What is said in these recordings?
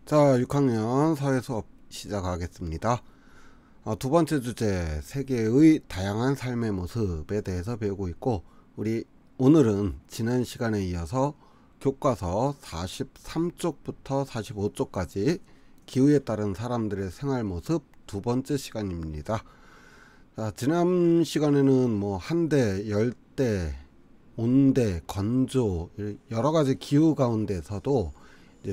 자, 6학년 사회 수업 시작하겠습니다. 두 번째 주제, 세계의 다양한 삶의 모습에 대해서 배우고 있고, 우리 오늘은 지난 시간에 이어서 교과서 43쪽부터 45쪽까지 기후에 따른 사람들의 생활 모습 두 번째 시간입니다. 자, 지난 시간에는 한대, 열대, 온대, 건조 여러 가지 기후 가운데서도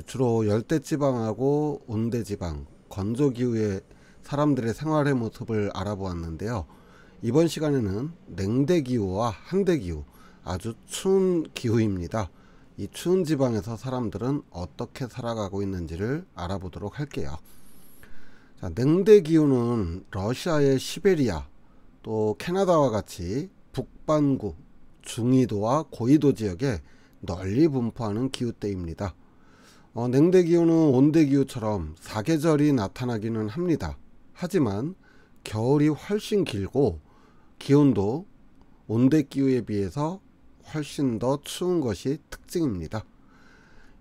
주로 열대지방하고 온대지방, 건조기후의 사람들의 생활의 모습을 알아보았는데요. 이번 시간에는 냉대기후와 한대기후, 아주 추운 기후입니다. 이 추운 지방에서 사람들은 어떻게 살아가고 있는지를 알아보도록 할게요. 자, 냉대기후는 러시아의 시베리아, 또 캐나다와 같이 북반구, 중위도와 고위도 지역에 널리 분포하는 기후대입니다. 냉대기후는 온대기후처럼 사계절이 나타나기는 합니다. 하지만 겨울이 훨씬 길고 기온도 온대기후에 비해서 훨씬 더 추운 것이 특징입니다.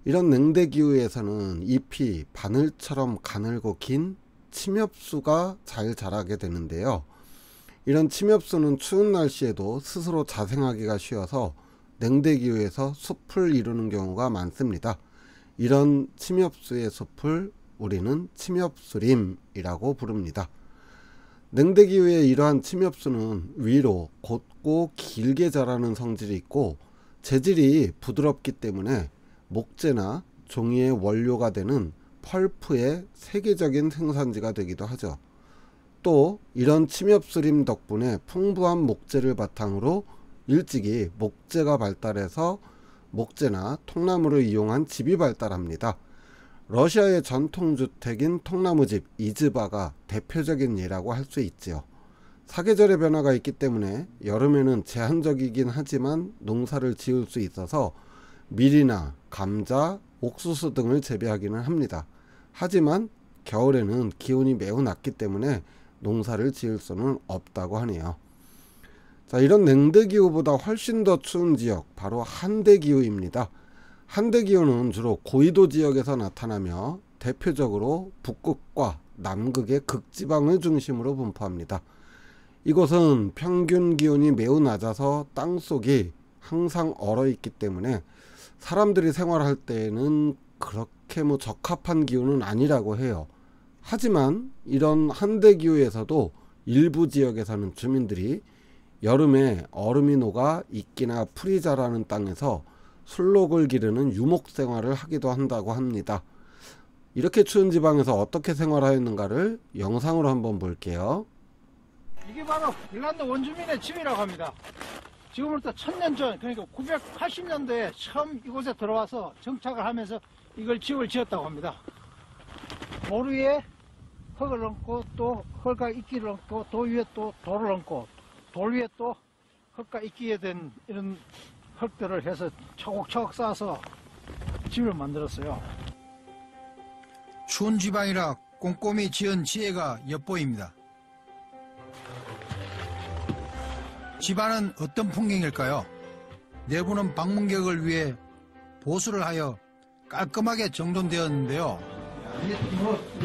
이런 냉대기후에서는 잎이 바늘처럼 가늘고 긴 침엽수가 잘 자라게 되는데요. 이런 침엽수는 추운 날씨에도 스스로 자생하기가 쉬워서 냉대기후에서 숲을 이루는 경우가 많습니다. 이런 침엽수의 숲을 우리는 침엽수림이라고 부릅니다. 냉대기후의 이러한 침엽수는 위로 곧고 길게 자라는 성질이 있고 재질이 부드럽기 때문에 목재나 종이의 원료가 되는 펄프의 세계적인 생산지가 되기도 하죠. 또 이런 침엽수림 덕분에 풍부한 목재를 바탕으로 일찍이 목재가 발달해서 목재나 통나무를 이용한 집이 발달합니다. 러시아의 전통주택인 통나무집 이즈바가 대표적인 예라고 할 수 있지요. 사계절의 변화가 있기 때문에 여름에는 제한적이긴 하지만 농사를 지을 수 있어서 밀이나 감자, 옥수수 등을 재배하기는 합니다. 하지만 겨울에는 기온이 매우 낮기 때문에 농사를 지을 수는 없다고 하네요. 자, 이런 냉대기후보다 훨씬 더 추운 지역, 바로 한대기후입니다. 한대기후는 주로 고위도 지역에서 나타나며 대표적으로 북극과 남극의 극지방을 중심으로 분포합니다. 이곳은 평균 기온이 매우 낮아서 땅속이 항상 얼어있기 때문에 사람들이 생활할 때에는 그렇게 적합한 기후는 아니라고 해요. 하지만 이런 한대기후에서도 일부 지역에 사는 주민들이 여름에 얼음이 녹아 이끼나 풀이 자라는 땅에서 술록을 기르는 유목 생활을 하기도 한다고 합니다. 이렇게 추운 지방에서 어떻게 생활하였는가를 영상으로 한번 볼게요. 이게 바로 핀란드 원주민의 집이라고 합니다. 지금부터 1000년 전, 그러니까 980년도에 처음 이곳에 들어와서 정착을 하면서 이걸 집을 지었다고 합니다. 돌 위에 흙을 얹고 또 흙과 이끼를 얹고 돌 위에 또 돌을 얹고 돌 위에 또 흙과 이끼에 된 이런 흙들을 해서 차곡차곡 쌓아서 집을 만들었어요. 추운 지방이라 꼼꼼히 지은 지혜가 엿보입니다. 집안은 어떤 풍경일까요? 내부는 방문객을 위해 보수를 하여 깔끔하게 정돈되었는데요. 이게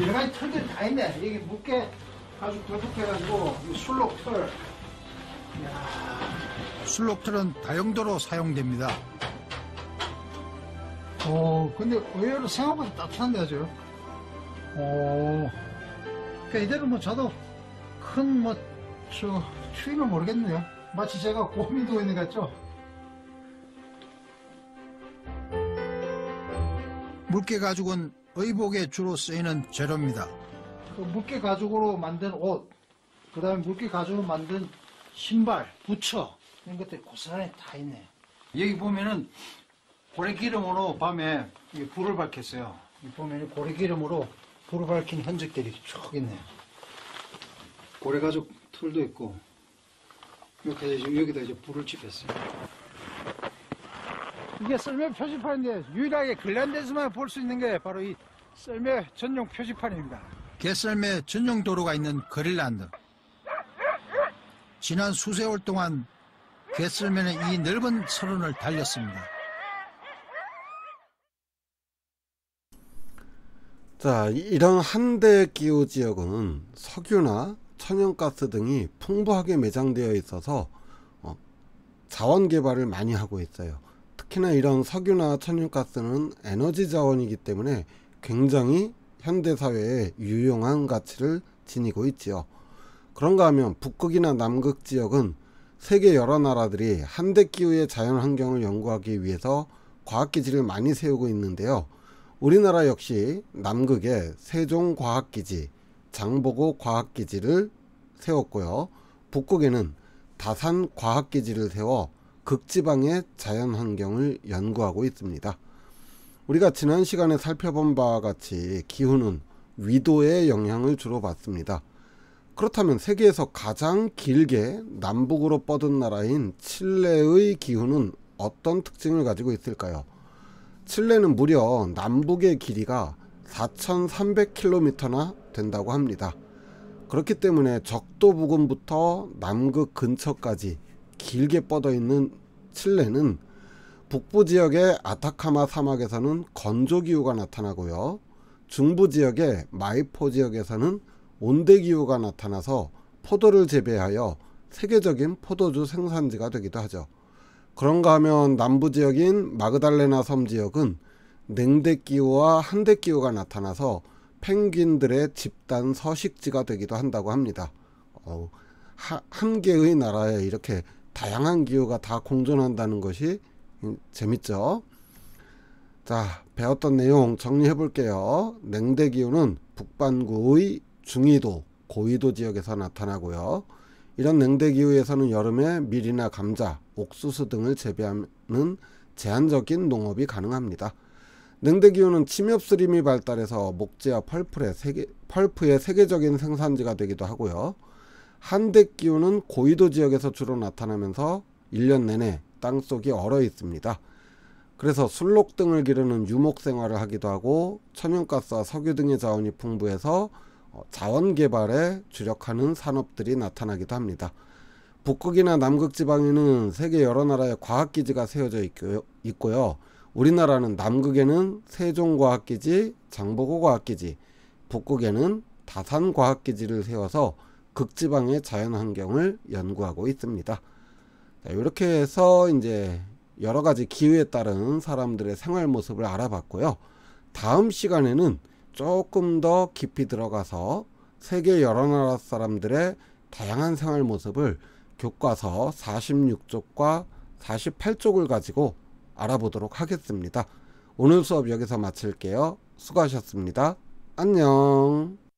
여러 가지 털들이 다 있네. 여기 묵게 아주 거듭해가지고 술록털. 술록틀은 다용도로 사용됩니다. 근데 의외로 생각보다 따뜻한데 아주. 그러니까 이대로 저도 큰 추위를 모르겠네요. 마치 제가 곰이 누워 있는 것 같죠? 물개 가죽은 의복에 주로 쓰이는 재료입니다. 그 물개 가죽으로 만든 옷, 그 다음에 물개 가죽으로 만든 신발, 부처 이런 것들이 고스란히 다 있네. 여기 보면은 고래기름으로 밤에 불을 밝혔어요. 여기 보면 고래기름으로 불을 밝힌 흔적들이 쭉 있네요. 고래가죽 털도 있고 여기다 이제 불을 지폈어요. 이게 썰매 표지판인데 유일하게 근란대에서만 볼 수 있는 게 바로 이 썰매 전용 표지판입니다. 개썰매 전용 도로가 있는 그린란드. 지난 수세월 동안 개썰매는 이 넓은 설원을 달렸습니다. 자, 이런 한대기후 지역은 석유나 천연가스 등이 풍부하게 매장되어 있어서 자원 개발을 많이 하고 있어요. 특히나 이런 석유나 천연가스는 에너지 자원이기 때문에 굉장히 현대사회에 유용한 가치를 지니고 있지요. 그런가 하면 북극이나 남극 지역은 세계 여러 나라들이 한대기후의 자연환경을 연구하기 위해서 과학기지를 많이 세우고 있는데요. 우리나라 역시 남극에 세종과학기지, 장보고 과학기지를 세웠고요. 북극에는 다산과학기지를 세워 극지방의 자연환경을 연구하고 있습니다. 우리가 지난 시간에 살펴본 바와 같이 기후는 위도의 영향을 주로 받습니다. 그렇다면 세계에서 가장 길게 남북으로 뻗은 나라인 칠레의 기후는 어떤 특징을 가지고 있을까요? 칠레는 무려 남북의 길이가 4,300km나 된다고 합니다. 그렇기 때문에 적도 부근부터 남극 근처까지 길게 뻗어 있는 칠레는 북부 지역의 아타카마 사막에서는 건조기후가 나타나고요. 중부 지역의 마이포 지역에서는 온대기후가 나타나서 포도를 재배하여 세계적인 포도주 생산지가 되기도 하죠. 그런가 하면 남부 지역인 마그달레나 섬 지역은 냉대기후와 한대기후가 나타나서 펭귄들의 집단 서식지가 되기도 한다고 합니다. 한 개의 나라에 이렇게 다양한 기후가 다 공존한다는 것이 재밌죠. 자, 배웠던 내용 정리해 볼게요. 냉대기후는 북반구의 중위도, 고위도 지역에서 나타나고요. 이런 냉대기후에서는 여름에 밀이나 감자, 옥수수 등을 재배하는 제한적인 농업이 가능합니다. 냉대기후는 침엽수림이 발달해서 목재와 펄프의 세계적인 생산지가 되기도 하고요. 한대기후는 고위도 지역에서 주로 나타나면서 1년 내내 땅속이 얼어 있습니다. 그래서 술록 등을 기르는 유목 생활을 하기도 하고 천연가스와 석유 등의 자원이 풍부해서 자원 개발에 주력하는 산업들이 나타나기도 합니다. 북극이나 남극 지방에는 세계 여러 나라의 과학기지가 세워져 있고요. 우리나라는 남극에는 세종과학기지, 장보고과학기지, 북극에는 다산과학기지를 세워서 극지방의 자연환경을 연구하고 있습니다. 자, 이렇게 해서 이제 여러가지 기후에 따른 사람들의 생활 모습을 알아봤고요. 다음 시간에는 조금 더 깊이 들어가서 세계 여러 나라 사람들의 다양한 생활 모습을 교과서 46쪽과 48쪽을 가지고 알아보도록 하겠습니다. 오늘 수업 여기서 마칠게요. 수고하셨습니다. 안녕.